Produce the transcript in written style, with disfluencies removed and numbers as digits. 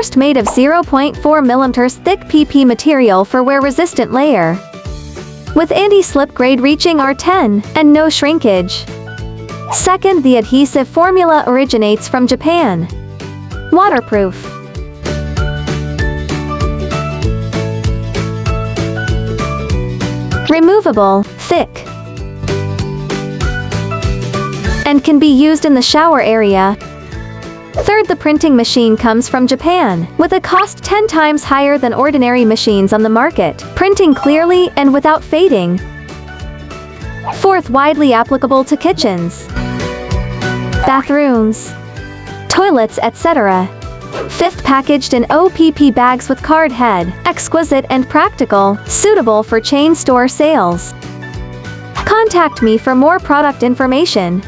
First, made of 0.4 mm thick PP material for wear-resistant layer, with anti-slip grade reaching R10, and no shrinkage. Second, the adhesive formula originates from Japan. Waterproof. Removable, thick, and can be used in the shower area. Third, the printing machine comes from Japan, with a cost 10 times higher than ordinary machines on the market, printing clearly and without fading. Fourth, widely applicable to kitchens, bathrooms, toilets, etc. Fifth, packaged in OPP bags with card head, exquisite and practical, suitable for chain store sales. Contact me for more product information.